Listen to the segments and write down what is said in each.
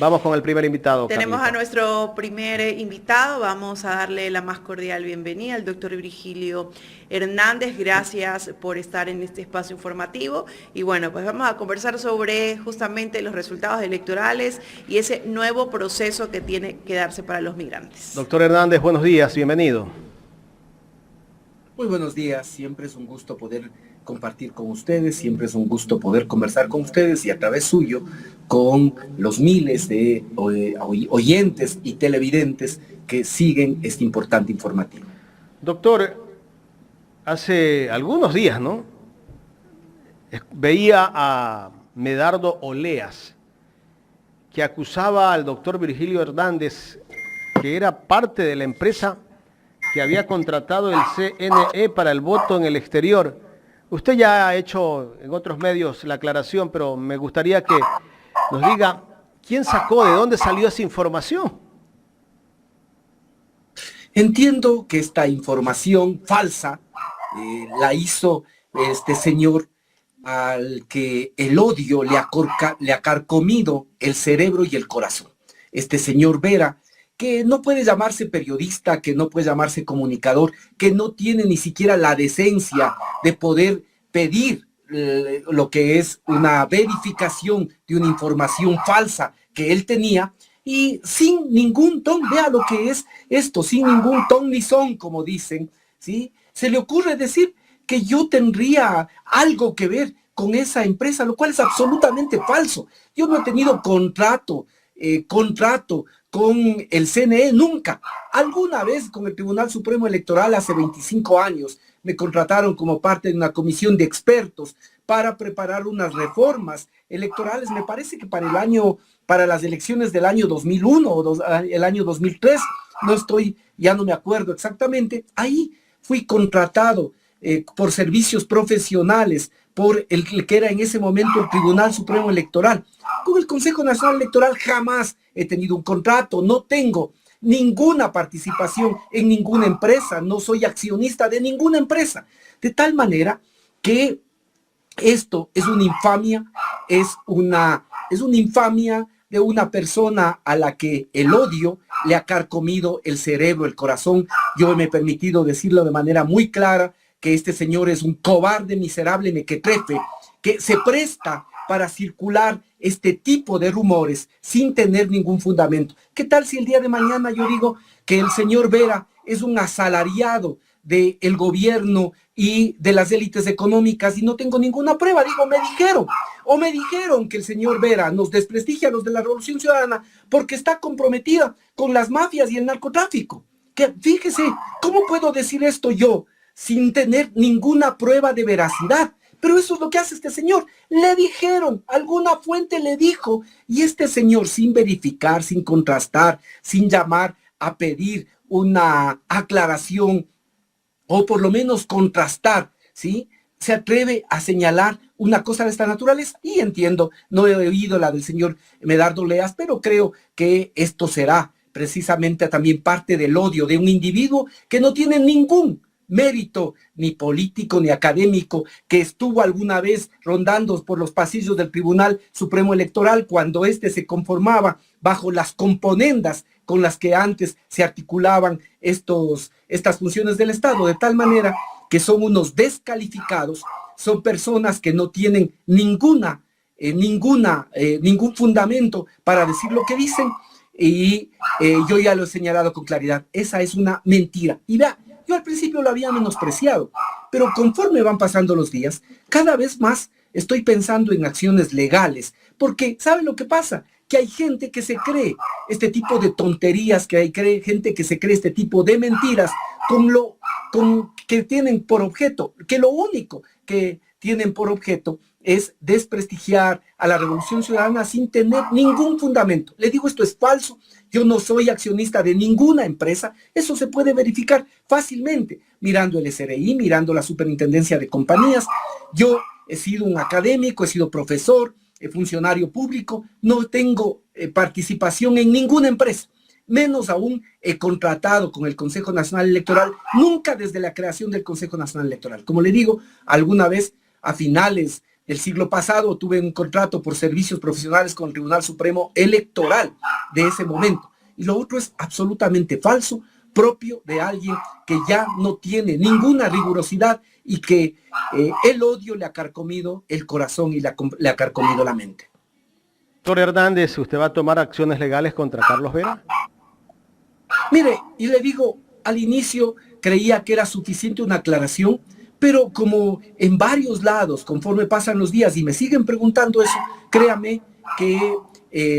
Vamos con el primer invitado, Tenemos Carlita. a nuestro primer invitado, vamos a darle la más cordial bienvenida al doctor Virgilio Hernández. Gracias por estar en este espacio informativo. Y bueno, pues vamos a conversar sobre justamente los resultados electorales y ese nuevo proceso que tiene que darse para los migrantes. Doctor Hernández, buenos días, bienvenido. Muy buenos días, siempre es un gusto poder compartir con ustedes, siempre es un gusto poder conversar con ustedes y a través suyo con los miles de oyentes y televidentes que siguen este importante informativo. Doctor, hace algunos días, ¿no? Veía a Medardo Oleas, que acusaba al doctor Virgilio Hernández, que era parte de la empresa que había contratado el CNE para el voto en el exterior. Usted ya ha hecho en otros medios la aclaración, pero me gustaría que nos diga quién sacó, de dónde salió esa información. Entiendo que esta información falsa la hizo este señor al que el odio le ha carcomido el cerebro y el corazón. Este señor Vera, que no puede llamarse periodista, que no puede llamarse comunicador, que no tiene ni siquiera la decencia de poder pedir lo que es una verificación de una información falsa que él tenía, y sin ningún ton, vea lo que es esto, sin ningún ton ni son, como dicen, ¿sí? Se le ocurre decir que yo tendría algo que ver con esa empresa, lo cual es absolutamente falso. Yo no he tenido contrato con el CNE nunca. Alguna vez con el Tribunal Supremo Electoral hace 25 años me contrataron como parte de una comisión de expertos para preparar unas reformas electorales, me parece que para las elecciones del año 2001 o el año 2003, ya no me acuerdo exactamente. Ahí fui contratado por servicios profesionales por el que era en ese momento el Tribunal Supremo Electoral. Con el Consejo Nacional Electoral jamás he tenido un contrato, no tengo ninguna participación en ninguna empresa, no soy accionista de ninguna empresa. De tal manera que esto es una infamia, es una infamia de una persona a la que el odio le ha carcomido el cerebro, el corazón. Yo me he permitido decirlo de manera muy clara, que este señor es un cobarde, miserable, mequetrefe, que se presta para circular este tipo de rumores sin tener ningún fundamento. ¿Qué tal si el día de mañana yo digo que el señor Vera es un asalariado del gobierno y de las élites económicas y no tengo ninguna prueba? Digo, me dijeron que el señor Vera nos desprestigia a los de la Revolución Ciudadana porque está comprometida con las mafias y el narcotráfico. Que fíjese, ¿cómo puedo decir esto yo sin tener ninguna prueba de veracidad? Pero eso es lo que hace este señor. Le dijeron, alguna fuente le dijo, y este señor, sin verificar, sin contrastar, sin llamar a pedir una aclaración o por lo menos contrastar, ¿sí?, se atreve a señalar una cosa de esta naturaleza. Y entiendo, no he oído la del señor Medardo Oleas, pero creo que esto será precisamente también parte del odio de un individuo que no tiene ningún mérito ni político ni académico, que estuvo alguna vez rondando por los pasillos del Tribunal Supremo Electoral cuando éste se conformaba bajo las componendas con las que antes se articulaban estas funciones del Estado, de tal manera que son unos descalificados, son personas que no tienen ningún fundamento para decir lo que dicen, y yo ya lo he señalado con claridad, esa es una mentira. Y vea, yo al principio lo había menospreciado, pero conforme van pasando los días, cada vez más estoy pensando en acciones legales, porque ¿saben lo que pasa? Que hay gente que se cree este tipo de tonterías, que hay gente que se cree este tipo de mentiras, que tienen por objeto, que lo único que tienen por objeto es desprestigiar a la Revolución Ciudadana sin tener ningún fundamento. Le digo, esto es falso, yo no soy accionista de ninguna empresa, eso se puede verificar fácilmente, mirando el SRI, mirando la Superintendencia de Compañías. Yo he sido un académico, he sido profesor, funcionario público, no tengo participación en ninguna empresa, menos aún he contratado con el Consejo Nacional Electoral, nunca desde la creación del Consejo Nacional Electoral. Como le digo, alguna vez a finales el siglo pasado tuve un contrato por servicios profesionales con el Tribunal Supremo Electoral de ese momento. Y lo otro es absolutamente falso, propio de alguien que ya no tiene ninguna rigurosidad y que el odio le ha carcomido el corazón y le ha carcomido la mente. Doctor Hernández, ¿usted va a tomar acciones legales contra Carlos Vera? Mire, y le digo, al inicio creía que era suficiente una aclaración, pero como en varios lados, conforme pasan los días y me siguen preguntando eso, créame que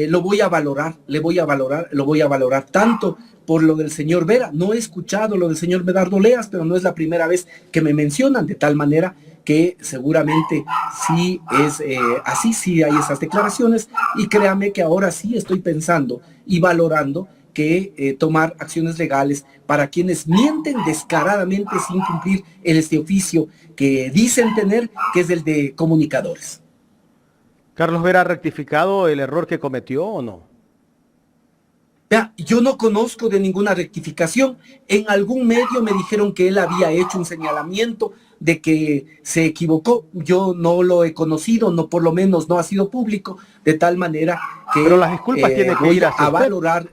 lo voy a valorar, lo voy a valorar tanto por lo del señor Vera. No he escuchado lo del señor Medardo Oleas, pero no es la primera vez que me mencionan, de tal manera que seguramente sí es así, sí hay esas declaraciones, y créame que ahora sí estoy pensando y valorando que tomar acciones legales para quienes mienten descaradamente sin cumplir este oficio que dicen tener, que es el de comunicadores. ¿Carlos Vera ha rectificado el error que cometió o no? Vea, yo no conozco de ninguna rectificación. En algún medio me dijeron que él había hecho un señalamiento de que se equivocó. Yo no lo he conocido, no, por lo menos no ha sido público, de tal manera que pero las disculpas tiene que ir a valorar.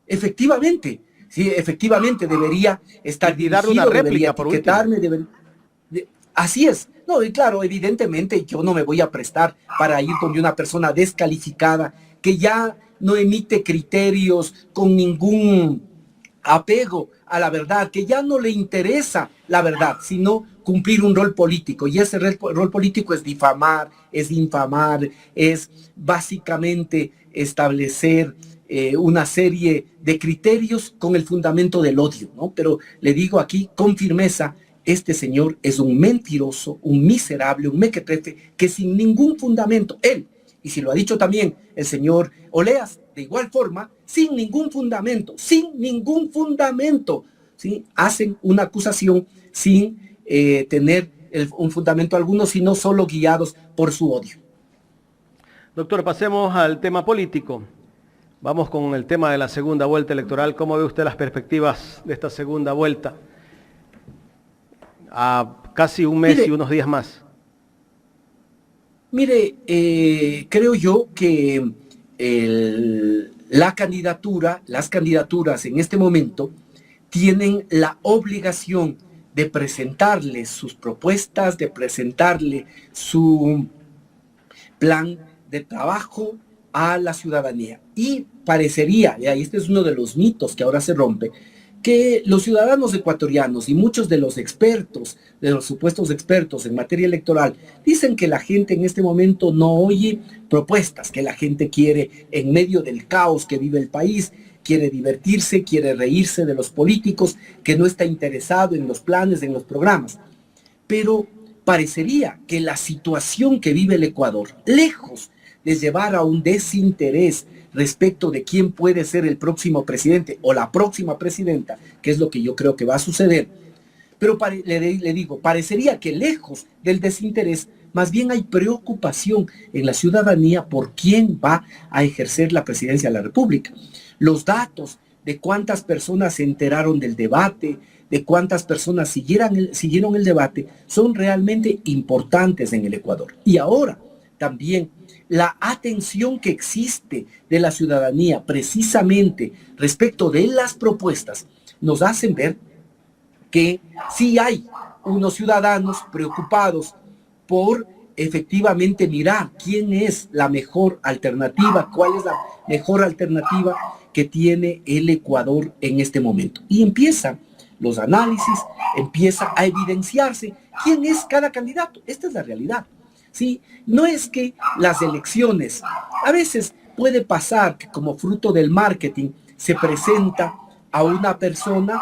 Efectivamente, sí, efectivamente debería estar y darle una réplica por etiquetarme, así es. No, y claro, evidentemente yo no me voy a prestar para ir donde una persona descalificada que ya no emite criterios con ningún apego a la verdad, que ya no le interesa la verdad, sino cumplir un rol político. Y ese rol político es difamar, es infamar, es básicamente establecer una serie de criterios con el fundamento del odio, ¿no? Pero le digo aquí con firmeza, este señor es un mentiroso, un miserable, un mequetrefe, que sin ningún fundamento, él, y si lo ha dicho también el señor Oleas, de igual forma, sin ningún fundamento, ¿sí? Hacen una acusación sin tener un fundamento alguno, sino solo guiados por su odio. Doctor, pasemos al tema político. Vamos con el tema de la segunda vuelta electoral. ¿Cómo ve usted las perspectivas de esta segunda vuelta? A casi un mes y unos días más. Mire, creo yo que las candidaturas en este momento tienen la obligación de presentarle sus propuestas, de presentarle su plan de trabajo a la ciudadanía. Y parecería, y este es uno de los mitos que ahora se rompe, que los ciudadanos ecuatorianos y muchos de los expertos, de los supuestos expertos en materia electoral, dicen que la gente en este momento no oye propuestas, que la gente quiere, en medio del caos que vive el país, quiere divertirse, quiere reírse de los políticos, que no está interesado en los planes, en los programas. Pero parecería que la situación que vive el Ecuador, lejos de llevar a un desinterés respecto de quién puede ser el próximo presidente o la próxima presidenta, que es lo que yo creo que va a suceder, pero le digo, parecería que lejos del desinterés, más bien hay preocupación en la ciudadanía por quién va a ejercer la presidencia de la República. Los datos de cuántas personas se enteraron del debate, de cuántas personas siguieron el debate, son realmente importantes en el Ecuador. Y ahora también la atención que existe de la ciudadanía precisamente respecto de las propuestas nos hacen ver que sí hay unos ciudadanos preocupados por efectivamente mirar quién es la mejor alternativa, cuál es la mejor alternativa que tiene el Ecuador en este momento. Y empiezan los análisis, empieza a evidenciarse quién es cada candidato. Esta es la realidad. ¿Sí? No es que las elecciones, a veces puede pasar que como fruto del marketing se presenta a una persona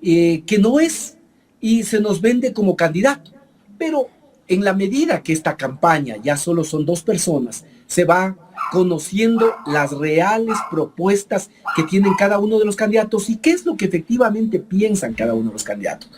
que no es y se nos vende como candidato, pero en la medida que esta campaña ya solo son 2 personas, se va conociendo las reales propuestas que tienen cada uno de los candidatos y qué es lo que efectivamente piensan cada uno de los candidatos.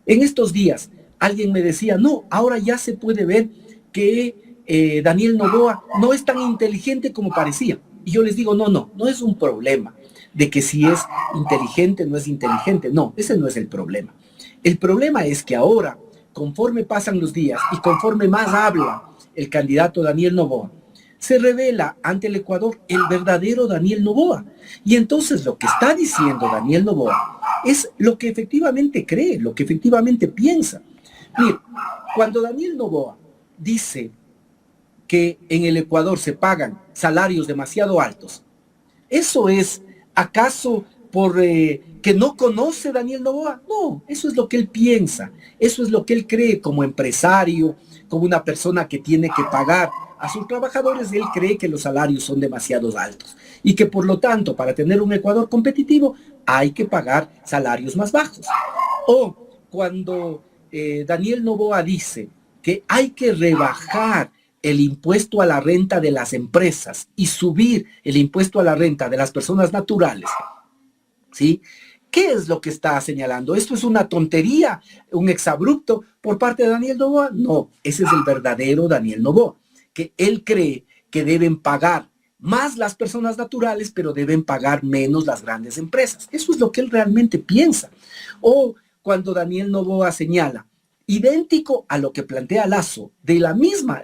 En estos días alguien me decía, no, ahora ya se puede ver que Daniel Noboa no es tan inteligente como parecía. Y yo les digo, no es un problema de que si es inteligente, no es inteligente. No, ese no es el problema. El problema es que ahora, conforme pasan los días y conforme más habla el candidato Daniel Noboa, se revela ante el Ecuador el verdadero Daniel Noboa. Y entonces lo que está diciendo Daniel Noboa es lo que efectivamente cree, lo que efectivamente piensa. Mire, cuando Daniel Noboa dice que en el Ecuador se pagan salarios demasiado altos, ¿eso es acaso por que no conoce Daniel Noboa? No, eso es lo que él piensa, eso es lo que él cree como empresario, como una persona que tiene que pagar a sus trabajadores. Él cree que los salarios son demasiado altos y que por lo tanto para tener un Ecuador competitivo hay que pagar salarios más bajos. O cuando Daniel Noboa dice que hay que rebajar el impuesto a la renta de las empresas y subir el impuesto a la renta de las personas naturales, ¿sí? ¿Qué es lo que está señalando? ¿Esto es una tontería, un exabrupto por parte de Daniel Noboa? No, ese es el verdadero Daniel Noboa, que él cree que deben pagar más las personas naturales, pero deben pagar menos las grandes empresas. Eso es lo que él realmente piensa. O cuando Daniel Noboa señala, idéntico a lo que plantea Lasso, de la misma,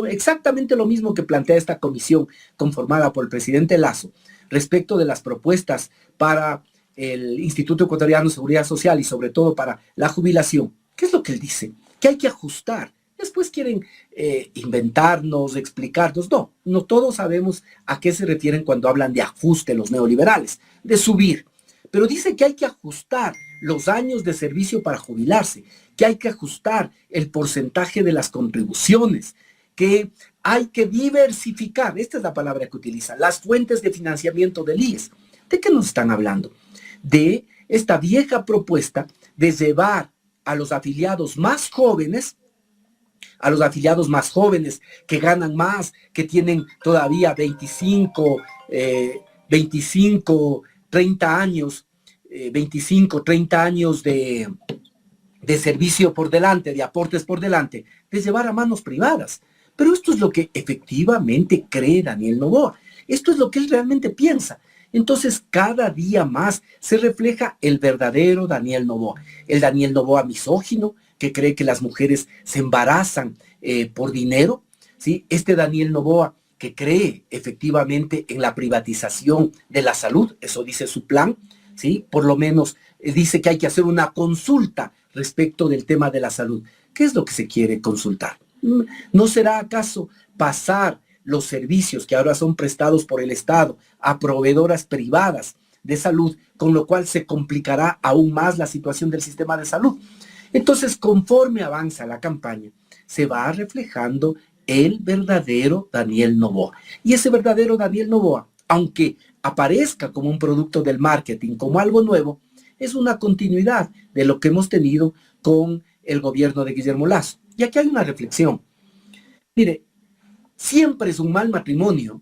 exactamente lo mismo que plantea esta comisión conformada por el presidente Lasso, respecto de las propuestas para el Instituto Ecuatoriano de Seguridad Social y sobre todo para la jubilación. ¿Qué es lo que él dice? Que hay que ajustar. Después quieren inventarnos, explicarnos. No, no todos sabemos a qué se refieren cuando hablan de ajuste los neoliberales, de subir. Pero dice que hay que ajustar los años de servicio para jubilarse, que hay que ajustar el porcentaje de las contribuciones, que hay que diversificar, esta es la palabra que utiliza, las fuentes de financiamiento del IES. ¿De qué nos están hablando? De esta vieja propuesta de llevar a los afiliados más jóvenes, que ganan más, que tienen todavía 25, 30 años, 25, 30 años de servicio por delante, de aportes por delante, de llevar a manos privadas. Pero esto es lo que efectivamente cree Daniel Noboa. Esto es lo que él realmente piensa. Entonces, cada día más se refleja el verdadero Daniel Noboa. El Daniel Noboa misógino, que cree que las mujeres se embarazan por dinero, ¿sí? Este Daniel Noboa que cree efectivamente en la privatización de la salud, eso dice su plan, ¿sí? Por lo menos dice que hay que hacer una consulta respecto del tema de la salud. ¿Qué es lo que se quiere consultar? ¿No será acaso pasar los servicios que ahora son prestados por el Estado a proveedoras privadas de salud, con lo cual se complicará aún más la situación del sistema de salud? Entonces, conforme avanza la campaña, se va reflejando el verdadero Daniel Noboa. Y ese verdadero Daniel Noboa, aunque aparezca como un producto del marketing, como algo nuevo, es una continuidad de lo que hemos tenido con el gobierno de Guillermo Lasso. Y aquí hay una reflexión. Mire, siempre es un mal matrimonio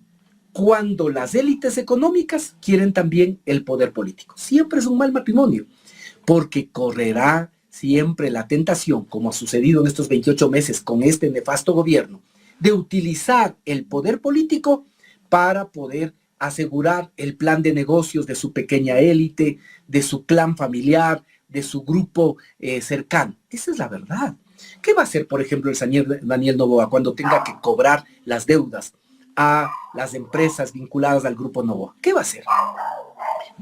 cuando las élites económicas quieren también el poder político. Siempre es un mal matrimonio, porque correrá siempre la tentación, como ha sucedido en estos 28 meses con este nefasto gobierno, de utilizar el poder político para poder asegurar el plan de negocios de su pequeña élite, de su clan familiar, de su grupo cercano. Esa es la verdad. ¿Qué va a hacer, por ejemplo, el señor Daniel Noboa cuando tenga que cobrar las deudas a las empresas vinculadas al grupo Noboa? ¿Qué va a hacer?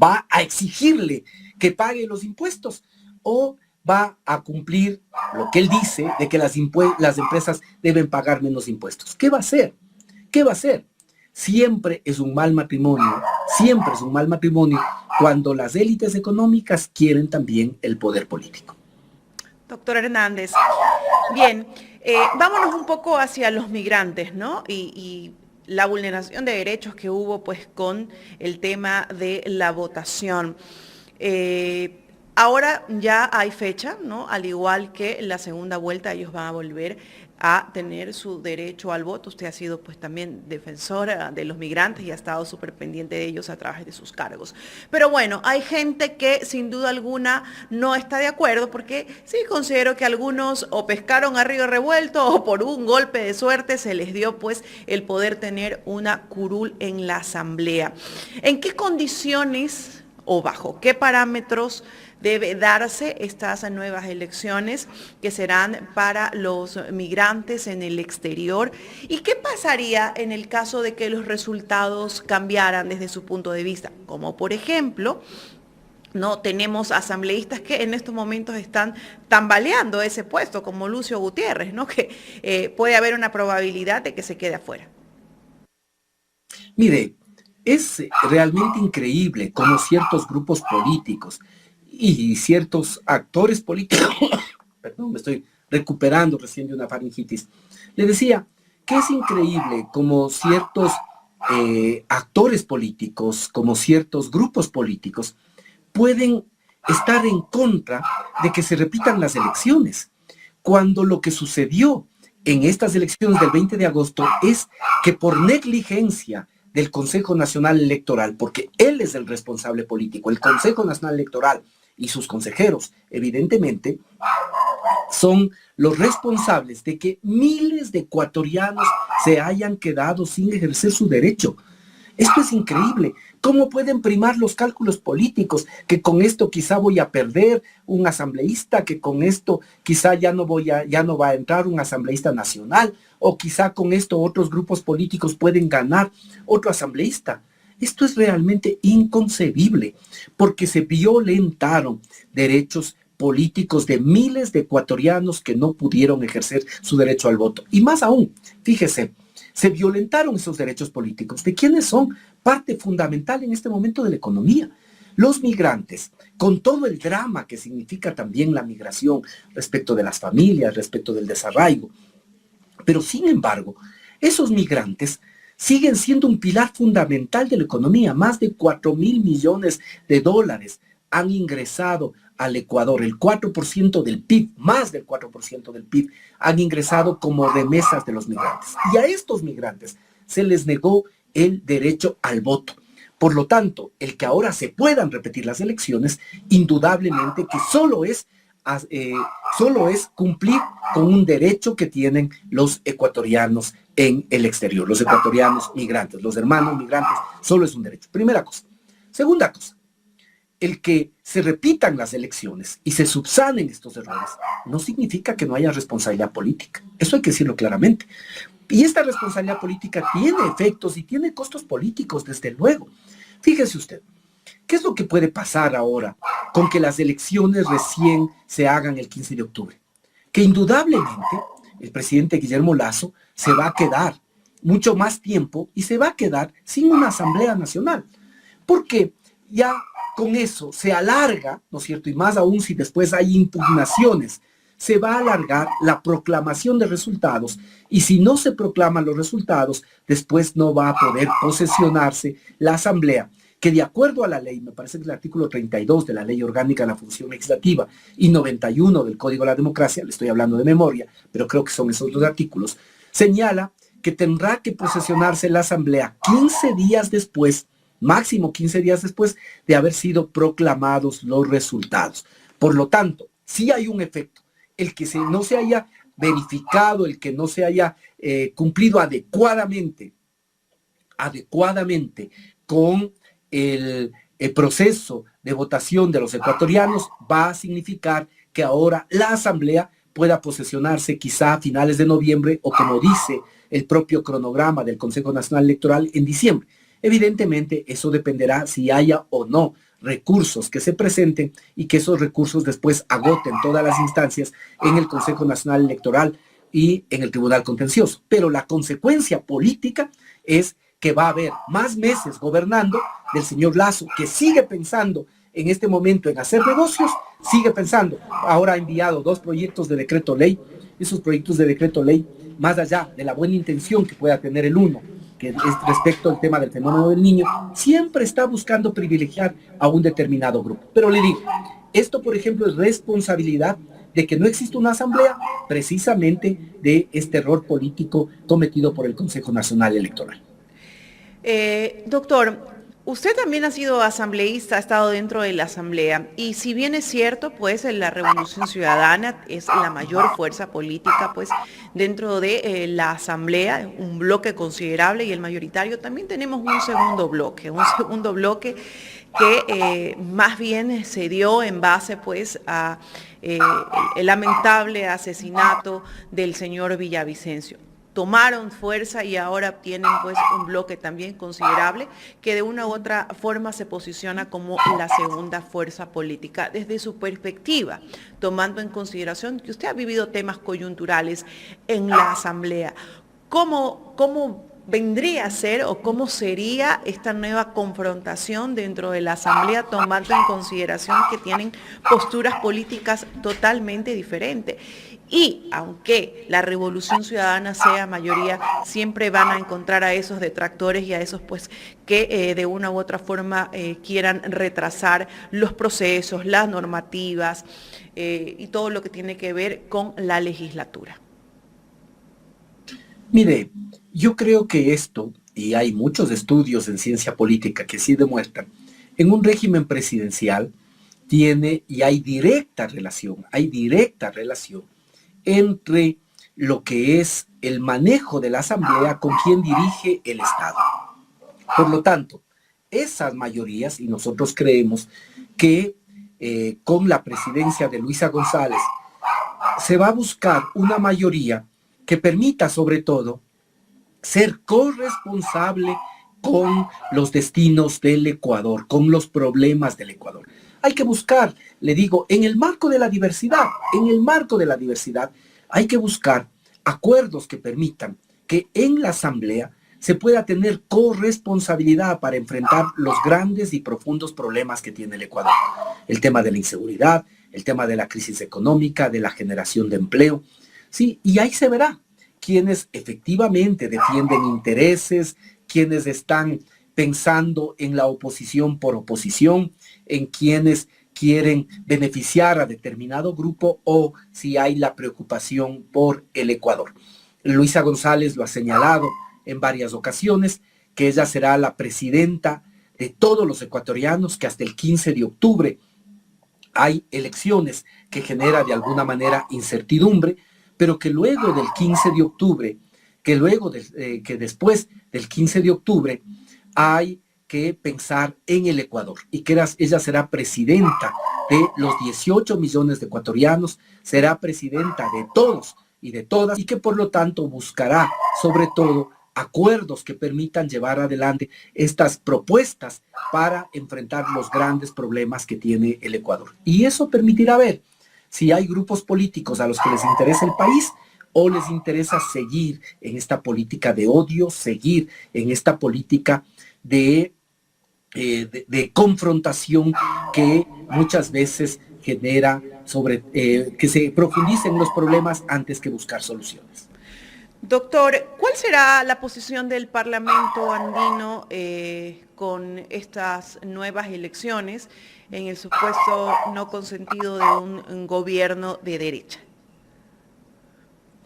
¿Va a exigirle que pague los impuestos o va a cumplir lo que él dice de que las empresas deben pagar menos impuestos? ¿Qué va a hacer? ¿Qué va a hacer? Siempre es un mal matrimonio cuando las élites económicas quieren también el poder político. Doctor Hernández, bien, vámonos un poco hacia los migrantes, ¿no? Y la vulneración de derechos que hubo pues con el tema de la votación. Ahora ya hay fecha, ¿no? Al igual que la segunda vuelta, ellos van a volver a tener su derecho al voto. Usted ha sido pues también defensora de los migrantes y ha estado súper pendiente de ellos a través de sus cargos. Pero bueno, hay gente que sin duda alguna no está de acuerdo porque sí considero que algunos o pescaron a río revuelto o por un golpe de suerte se les dio pues el poder tener una curul en la asamblea. ¿En qué condiciones o bajo qué parámetros debe darse estas nuevas elecciones que serán para los migrantes en el exterior? ¿Y qué pasaría en el caso de que los resultados cambiaran desde su punto de vista? Como por ejemplo, no tenemos asambleístas que en estos momentos están tambaleando ese puesto, como Lucio Gutiérrez, ¿no? Que puede haber una probabilidad de que se quede afuera. Mire, es realmente increíble cómo ciertos grupos políticos y ciertos actores políticos, perdón, me estoy recuperando recién de una faringitis, le decía que es increíble como ciertos actores políticos, como ciertos grupos políticos, pueden estar en contra de que se repitan las elecciones, cuando lo que sucedió en estas elecciones del 20 de agosto es que por negligencia del Consejo Nacional Electoral, porque él es el responsable político, el Consejo Nacional Electoral y sus consejeros, evidentemente, son los responsables de que miles de ecuatorianos se hayan quedado sin ejercer su derecho. Esto es increíble. ¿Cómo pueden primar los cálculos políticos? Que con esto quizá voy a perder un asambleísta, que con esto quizá ya no va a entrar un asambleísta nacional, o quizá con esto otros grupos políticos pueden ganar otro asambleísta. Esto es realmente inconcebible, porque se violentaron derechos políticos de miles de ecuatorianos que no pudieron ejercer su derecho al voto. Y más aún, fíjese, se violentaron esos derechos políticos de quienes son parte fundamental en este momento de la economía. Los migrantes, con todo el drama que significa también la migración respecto de las familias, respecto del desarraigo. Pero sin embargo, esos migrantes siguen siendo un pilar fundamental de la economía. Más de 4.000 millones de dólares han ingresado al Ecuador, el 4% del PIB, más del 4% del PIB, han ingresado como remesas de los migrantes. Y a estos migrantes se les negó el derecho al voto. Por lo tanto, el que ahora se puedan repetir las elecciones, indudablemente que solo es cumplir con un derecho que tienen los ecuatorianos en el exterior, los ecuatorianos migrantes, los hermanos migrantes, solo es un derecho. Primera cosa. Segunda cosa. El que se repitan las elecciones y se subsanen estos errores no significa que no haya responsabilidad política. Eso hay que decirlo claramente. Y esta responsabilidad política tiene efectos y tiene costos políticos, desde luego. Fíjese usted, ¿qué es lo que puede pasar ahora con que las elecciones recién se hagan el 15 de octubre? Que indudablemente el presidente Guillermo Lasso se va a quedar mucho más tiempo y se va a quedar sin una Asamblea Nacional. Porque ya con eso se alarga, ¿no es cierto? Y más aún si después hay impugnaciones, se va a alargar la proclamación de resultados, y si no se proclaman los resultados, después no va a poder posesionarse la Asamblea, que de acuerdo a la ley, me parece que el artículo 32 de la Ley Orgánica de la Función Legislativa y 91 del Código de la Democracia, le estoy hablando de memoria, pero creo que son esos dos artículos, señala que tendrá que posesionarse la Asamblea 15 días después, máximo 15 días después de haber sido proclamados los resultados. Por lo tanto, sí hay un efecto. El que no se haya verificado, el que no se haya cumplido adecuadamente con el proceso de votación de los ecuatorianos, va a significar que ahora la Asamblea pueda posesionarse quizá a finales de noviembre, o como dice el propio cronograma del Consejo Nacional Electoral, en diciembre. Evidentemente, eso dependerá si haya o no recursos que se presenten y que esos recursos después agoten todas las instancias en el Consejo Nacional Electoral y en el Tribunal Contencioso. Pero la consecuencia política es que va a haber más meses gobernando del señor Lasso, que sigue pensando en este momento en hacer negocios, sigue pensando. Ahora ha enviado 2 proyectos de decreto ley. Esos proyectos de decreto ley, más allá de la buena intención que pueda tener el uno, que es respecto al tema del fenómeno del niño, siempre está buscando privilegiar a un determinado grupo. Pero le digo, esto por ejemplo es responsabilidad de que no existe una asamblea, precisamente de este error político cometido por el Consejo Nacional Electoral. Doctor, Usted también ha sido asambleísta, ha estado dentro de la asamblea y si bien es cierto, pues la Revolución Ciudadana es la mayor fuerza política, pues dentro de la asamblea, un bloque considerable y el mayoritario, también tenemos un segundo bloque que más bien se dio en base pues a el lamentable asesinato del señor Villavicencio. Tomaron fuerza y ahora tienen pues un bloque también considerable que de una u otra forma se posiciona como la segunda fuerza política desde su perspectiva, tomando en consideración que usted ha vivido temas coyunturales en la asamblea. ¿Cómo vendría a ser o cómo sería esta nueva confrontación dentro de la asamblea tomando en consideración que tienen posturas políticas totalmente diferentes? Y aunque la Revolución Ciudadana sea mayoría, siempre van a encontrar a esos detractores y a esos pues que de una u otra forma quieran retrasar los procesos, las normativas y todo lo que tiene que ver con la legislatura. Mire, yo creo que esto, y hay muchos estudios en ciencia política que sí demuestran, en un régimen presidencial tiene y hay directa relación entre lo que es el manejo de la asamblea con quien dirige el Estado. Por lo tanto, esas mayorías, y nosotros creemos que con la presidencia de Luisa González se va a buscar una mayoría que permita sobre todo ser corresponsable con los destinos del Ecuador, con los problemas del Ecuador. Hay que buscar, le digo, en el marco de la diversidad, hay que buscar acuerdos que permitan que en la asamblea se pueda tener corresponsabilidad para enfrentar los grandes y profundos problemas que tiene el Ecuador. El tema de la inseguridad, el tema de la crisis económica, de la generación de empleo. Sí, y ahí se verá quienes efectivamente defienden intereses, quienes están pensando en la oposición por oposición, en quienes quieren beneficiar a determinado grupo o si hay la preocupación por el Ecuador. Luisa González lo ha señalado en varias ocasiones, que ella será la presidenta de todos los ecuatorianos, que hasta el 15 de octubre hay elecciones que genera de alguna manera incertidumbre, pero que luego del 15 de octubre, que después del 15 de octubre hay que pensar en el Ecuador y que ella será presidenta de los 18 millones de ecuatorianos, será presidenta de todos y de todas y que por lo tanto buscará sobre todo acuerdos que permitan llevar adelante estas propuestas para enfrentar los grandes problemas que tiene el Ecuador. Y eso permitirá ver si hay grupos políticos a los que les interesa el país o les interesa seguir en esta política de odio, seguir en esta política de confrontación que muchas veces genera que se profundicen los problemas antes que buscar soluciones. Doctor, ¿cuál será la posición del Parlamento andino con estas nuevas elecciones en el supuesto no consentido de un gobierno de derecha?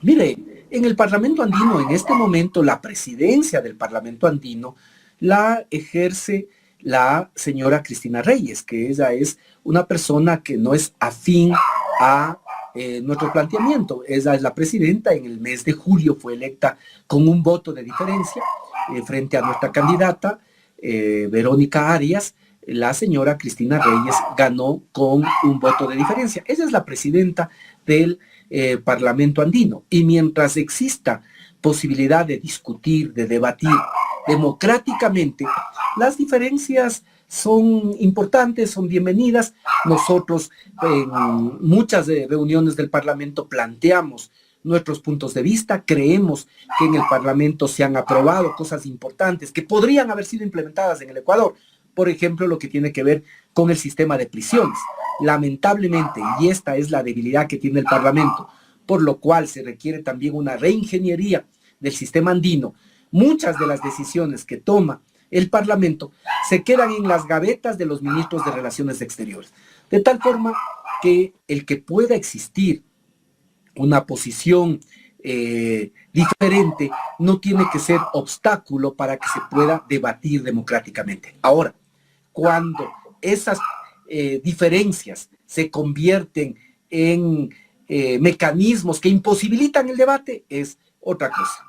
Mire, en el Parlamento andino, en este momento, la presidencia del Parlamento andino la ejerce la señora Cristina Reyes, que ella es una persona que no es afín a nuestro planteamiento. Ella es la presidenta, en el mes de julio fue electa con un voto de diferencia frente a nuestra candidata, Verónica Arias. La señora Cristina Reyes ganó con un voto de diferencia. Ella es la presidenta del Parlamento andino. Y mientras exista posibilidad de discutir, de debatir democráticamente, las diferencias son importantes, son bienvenidas. Nosotros en muchas reuniones del Parlamento planteamos nuestros puntos de vista, creemos que en el Parlamento se han aprobado cosas importantes que podrían haber sido implementadas en el Ecuador. Por ejemplo, lo que tiene que ver con el sistema de prisiones. Lamentablemente, y esta es la debilidad que tiene el Parlamento, por lo cual se requiere también una reingeniería del sistema andino, muchas de las decisiones que toma el Parlamento se quedan en las gavetas de los ministros de Relaciones Exteriores. De tal forma que el que pueda existir una posición diferente no tiene que ser obstáculo para que se pueda debatir democráticamente. Ahora, cuando esas diferencias se convierten en mecanismos que imposibilitan el debate, es otra cosa.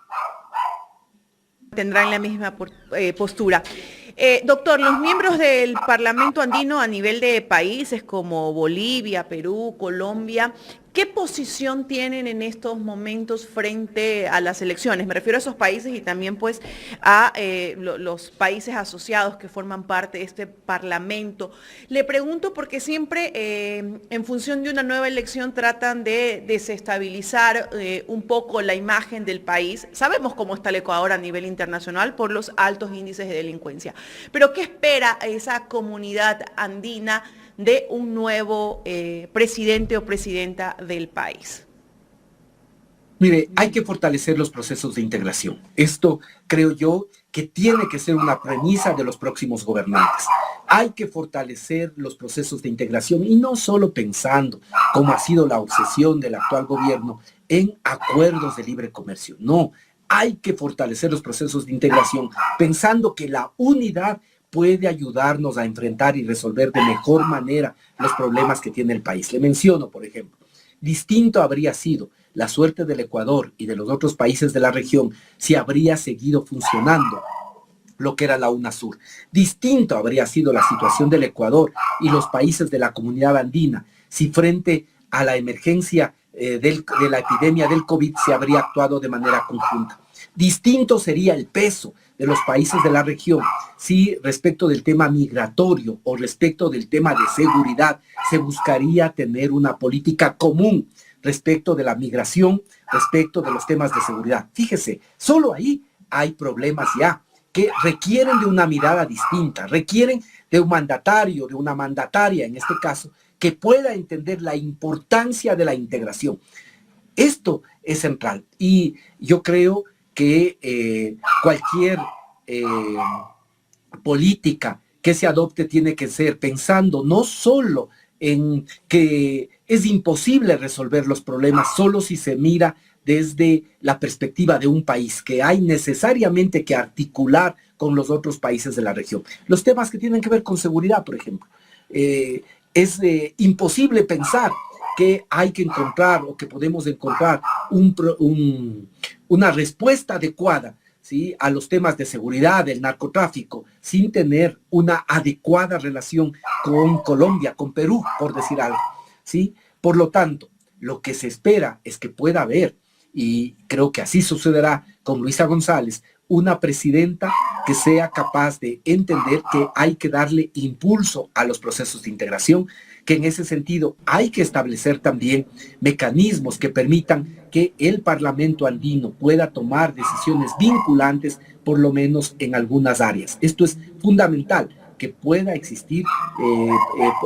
Tendrán la misma postura. Doctor, los miembros del Parlamento andino a nivel de países como Bolivia, Perú, Colombia, ¿qué posición tienen en estos momentos frente a las elecciones? Me refiero a esos países y también pues a los países asociados que forman parte de este Parlamento. Le pregunto porque siempre en función de una nueva elección tratan de desestabilizar un poco la imagen del país. Sabemos cómo está el Ecuador a nivel internacional por los altos índices de delincuencia. Pero ¿qué espera esa comunidad andina de un nuevo presidente o presidenta del país? Mire, hay que fortalecer los procesos de integración. Esto creo yo que tiene que ser una premisa de los próximos gobernantes. Hay que fortalecer los procesos de integración y no solo pensando, como ha sido la obsesión del actual gobierno, en acuerdos de libre comercio. No, hay que fortalecer los procesos de integración pensando que la unidad puede ayudarnos a enfrentar y resolver de mejor manera los problemas que tiene el país. Le menciono, por ejemplo, distinto habría sido la suerte del Ecuador y de los otros países de la región si habría seguido funcionando lo que era la UNASUR. Distinto habría sido la situación del Ecuador y los países de la comunidad andina si frente a la emergencia de la epidemia del COVID se habría actuado de manera conjunta. Distinto sería el peso de los países de la región si respecto del tema migratorio o respecto del tema de seguridad se buscaría tener una política común respecto de la migración, respecto de los temas de seguridad. Fíjese, solo ahí hay problemas ya que requieren de una mirada distinta, requieren de un mandatario, de una mandataria en este caso, que pueda entender la importancia de la integración. Esto es central y yo creo que cualquier política que se adopte tiene que ser pensando no solo en que es imposible resolver los problemas solo si se mira desde la perspectiva de un país, que hay necesariamente que articular con los otros países de la región. Los temas que tienen que ver con seguridad, por ejemplo. Es imposible pensar que hay que encontrar o que podemos encontrar una respuesta adecuada, ¿sí?, a los temas de seguridad, del narcotráfico, sin tener una adecuada relación con Colombia, con Perú, por decir algo, ¿sí? Por lo tanto, lo que se espera es que pueda haber, y creo que así sucederá con Luisa González, una presidenta que sea capaz de entender que hay que darle impulso a los procesos de integración, que en ese sentido hay que establecer también mecanismos que permitan que el Parlamento andino pueda tomar decisiones vinculantes, por lo menos en algunas áreas. Esto es fundamental, que pueda existir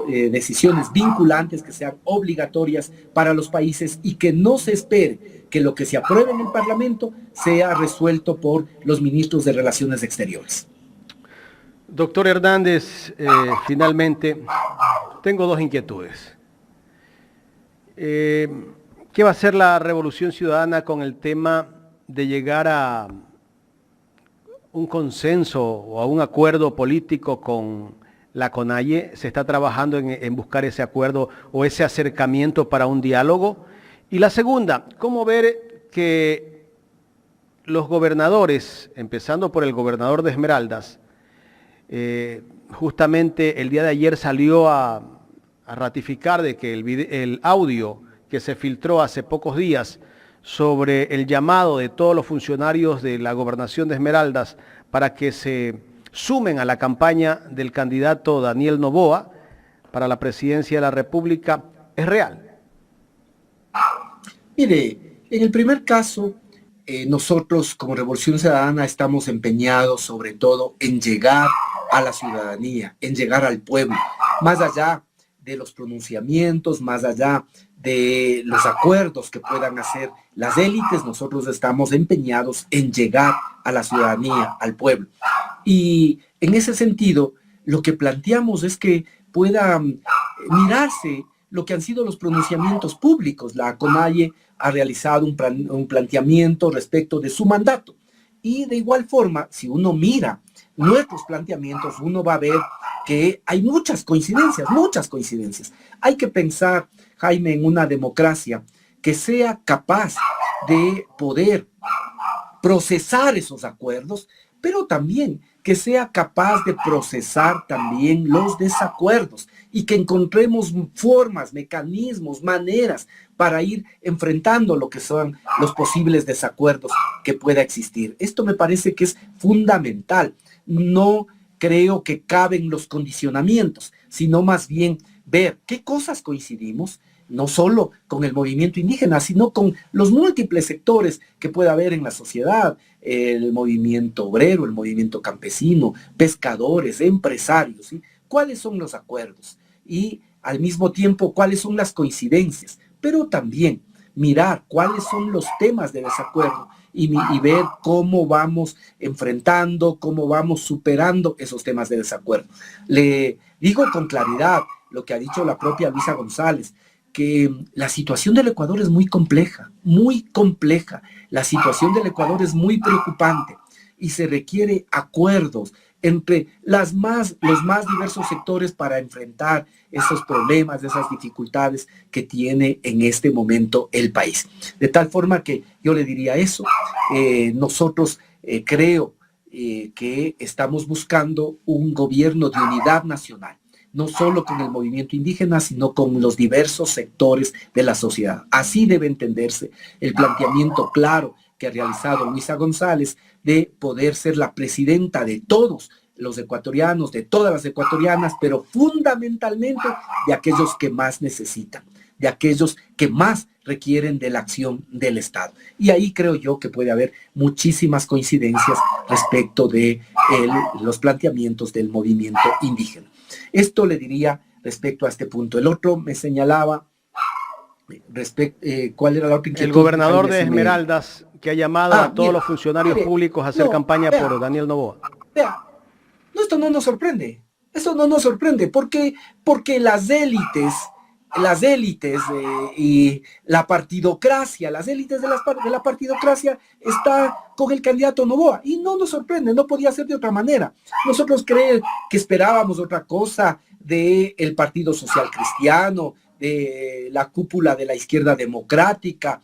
decisiones vinculantes que sean obligatorias para los países y que no se espere que lo que se apruebe en el Parlamento sea resuelto por los ministros de Relaciones Exteriores. Doctor Hernández, finalmente, tengo dos inquietudes. ¿Qué va a hacer la Revolución Ciudadana con el tema de llegar a un consenso o a un acuerdo político con la CONAIE? ¿Se está trabajando en buscar ese acuerdo o ese acercamiento para un diálogo? Y la segunda, ¿cómo ver que los gobernadores, empezando por el gobernador de Esmeraldas, justamente el día de ayer salió a ratificar de que el audio que se filtró hace pocos días sobre el llamado de todos los funcionarios de la gobernación de Esmeraldas para que se sumen a la campaña del candidato Daniel Noboa para la presidencia de la República, es real? Mire, en el primer caso, nosotros como Revolución Ciudadana estamos empeñados sobre todo en llegar a la ciudadanía, en llegar al pueblo, más allá de los pronunciamientos, más allá de los acuerdos que puedan hacer las élites, nosotros estamos empeñados en llegar a la ciudadanía, al pueblo. Y en ese sentido, lo que planteamos es que puedan mirarse lo que han sido los pronunciamientos públicos. La CONAIE ha realizado un planteamiento respecto de su mandato. Y de igual forma, si uno mira nuestros planteamientos, uno va a ver que hay muchas coincidencias, muchas coincidencias. Hay que pensar, Jaime, en una democracia que sea capaz de poder procesar esos acuerdos, pero también que sea capaz de procesar también los desacuerdos y que encontremos formas, mecanismos, maneras para ir enfrentando lo que son los posibles desacuerdos que pueda existir. Esto me parece que es fundamental. No creo que caben los condicionamientos, sino más bien ver qué cosas coincidimos, no solo con el movimiento indígena, sino con los múltiples sectores que pueda haber en la sociedad, el movimiento obrero, el movimiento campesino, pescadores, empresarios, ¿sí? ¿Cuáles son los acuerdos? Y al mismo tiempo, ¿cuáles son las coincidencias? Pero también mirar cuáles son los temas de desacuerdo y ver cómo vamos enfrentando, cómo vamos superando esos temas de desacuerdo. Le digo con claridad lo que ha dicho la propia Luisa González, que la situación del Ecuador es muy compleja, muy compleja. La situación del Ecuador es muy preocupante y se requiere acuerdos entre los más diversos sectores para enfrentar esos problemas, esas dificultades que tiene en este momento el país. De tal forma que yo le diría eso. Nosotros creo que estamos buscando un gobierno de unidad nacional, no solo con el movimiento indígena, sino con los diversos sectores de la sociedad. Así debe entenderse el planteamiento claro que ha realizado Luisa González de poder ser la presidenta de todos los ecuatorianos, de todas las ecuatorianas, pero fundamentalmente de aquellos que más necesitan, de aquellos que más requieren de la acción del Estado. Y ahí creo yo que puede haber muchísimas coincidencias respecto de los planteamientos del movimiento indígena. Esto le diría respecto a este punto. El otro me señalaba, ¿cuál era la otra inquietud? El gobernador de Esmeraldas, que ha llamado a todos los funcionarios públicos a hacer campaña por Daniel Noboa. Vea, esto no nos sorprende. Esto no nos sorprende. Porque las élites y la partidocracia, las élites de la partidocracia está con el candidato Noboa y no nos sorprende, no podía ser de otra manera. Nosotros creo que esperábamos otra cosa del Partido Social Cristiano, de la cúpula de la izquierda democrática.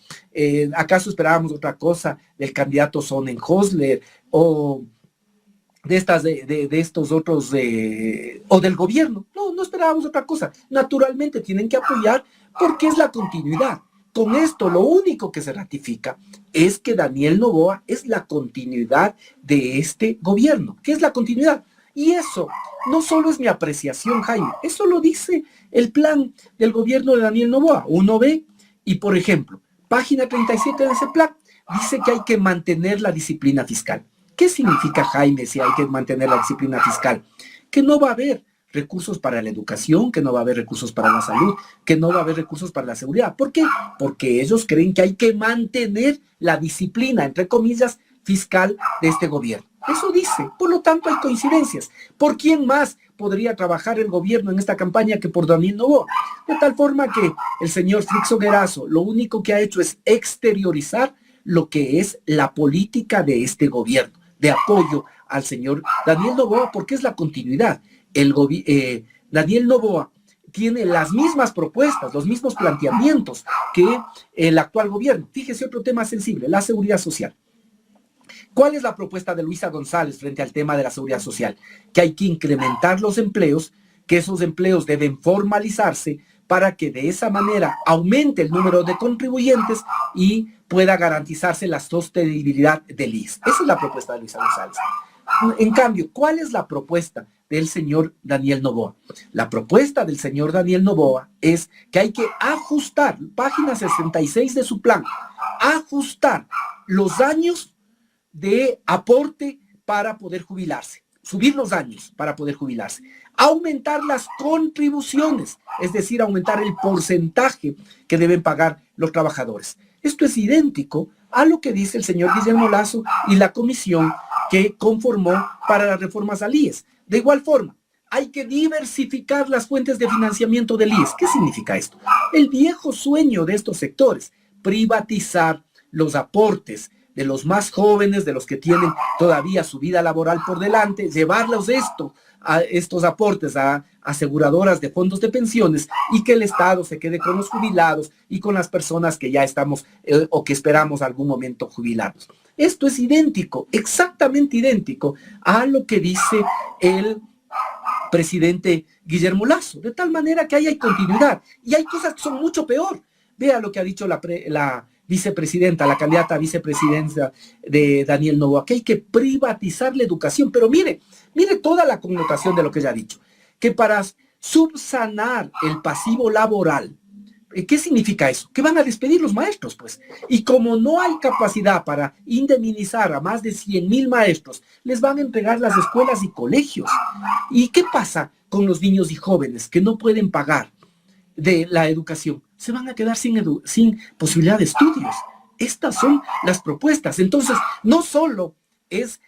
¿Acaso esperábamos otra cosa del candidato Sonnenhosler o de estos otros, o del gobierno? No esperábamos otra cosa. Naturalmente tienen que apoyar porque es la continuidad. Con esto lo único que se ratifica es que Daniel Noboa es la continuidad de este gobierno. ¿Qué es la continuidad? Y eso no solo es mi apreciación, Jaime, eso lo dice el plan del gobierno de Daniel Noboa. Uno ve y, por ejemplo, página 37 de ese plan dice que hay que mantener la disciplina fiscal. ¿Qué significa, Jaime, si hay que mantener la disciplina fiscal? Que no va a haber recursos para la educación, que no va a haber recursos para la salud, que no va a haber recursos para la seguridad. ¿Por qué? Porque ellos creen que hay que mantener la disciplina, entre comillas, fiscal de este gobierno. Eso dice. Por lo tanto, hay coincidencias. ¿Por quién más podría trabajar el gobierno en esta campaña que por Daniel Noboa? De tal forma que el señor Flixo Guerazo lo único que ha hecho es exteriorizar lo que es la política de este gobierno, de apoyo al señor Daniel Noboa, porque es la continuidad. Daniel Noboa tiene las mismas propuestas, los mismos planteamientos que el actual gobierno. Fíjese, otro tema sensible, la seguridad social. ¿Cuál es la propuesta de Luisa González frente al tema de la seguridad social? Que hay que incrementar los empleos, que esos empleos deben formalizarse para que de esa manera aumente el número de contribuyentes y pueda garantizarse la sostenibilidad del IES. Esa es la propuesta de Luisa González. En cambio, ¿cuál es la propuesta del señor Daniel Noboa? La propuesta del señor Daniel Noboa es que hay que ajustar, página 66 de su plan, ajustar los años de aporte para poder jubilarse, subir los años para poder jubilarse, aumentar las contribuciones, es decir, aumentar el porcentaje que deben pagar los trabajadores. Esto es idéntico a lo que dice el señor Guillermo Lasso y la comisión que conformó para las reformas al IES. De igual forma, hay que diversificar las fuentes de financiamiento del IES. ¿Qué significa esto? El viejo sueño de estos sectores, privatizar los aportes de los más jóvenes, de los que tienen todavía su vida laboral por delante, llevarlos a estos aportes a aseguradoras de fondos de pensiones y que el Estado se quede con los jubilados y con las personas que ya estamos o que esperamos algún momento jubilarnos. Esto es idéntico, exactamente idéntico a lo que dice el presidente Guillermo Lasso, de tal manera que ahí hay continuidad y hay cosas que son mucho peor. Vea lo que ha dicho la vicepresidenta, la candidata a vicepresidencia de Daniel Noboa, que hay que privatizar la educación, pero mire toda la connotación de lo que ella ha dicho, que para subsanar el pasivo laboral, ¿qué significa eso? Que van a despedir los maestros, pues. Y como no hay capacidad para indemnizar a más de 100,000 maestros, les van a entregar las escuelas y colegios. ¿Y qué pasa con los niños y jóvenes que no pueden pagar de la educación? Se van a quedar sin posibilidad de estudios. Estas son las propuestas. Entonces, no solo es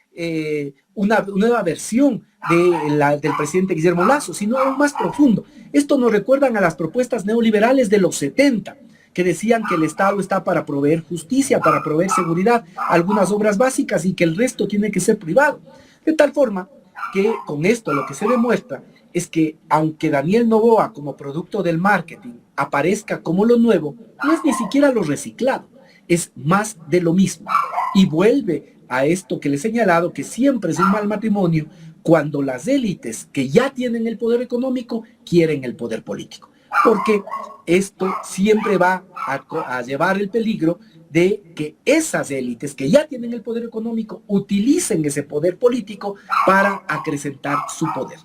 una nueva versión del presidente Guillermo Lasso, sino aún más profundo. Esto nos recuerdan a las propuestas neoliberales de los 70, que decían que el Estado está para proveer justicia, para proveer seguridad, algunas obras básicas y que el resto tiene que ser privado. De tal forma que con esto lo que se demuestra es que aunque Daniel Noboa como producto del marketing aparezca como lo nuevo, no es ni siquiera lo reciclado, es más de lo mismo. Y vuelve a esto que le he señalado, que siempre es un mal matrimonio cuando las élites que ya tienen el poder económico quieren el poder político. Porque esto siempre va a llevar el peligro de que esas élites que ya tienen el poder económico utilicen ese poder político para acrecentar su poder.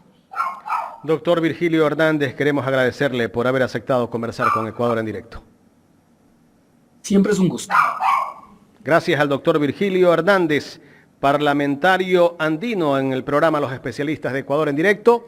Doctor Virgilio Hernández, queremos agradecerle por haber aceptado conversar con Ecuador en directo. Siempre es un gusto. Gracias al doctor Virgilio Hernández, parlamentario andino en el programa Los Especialistas de Ecuador en directo.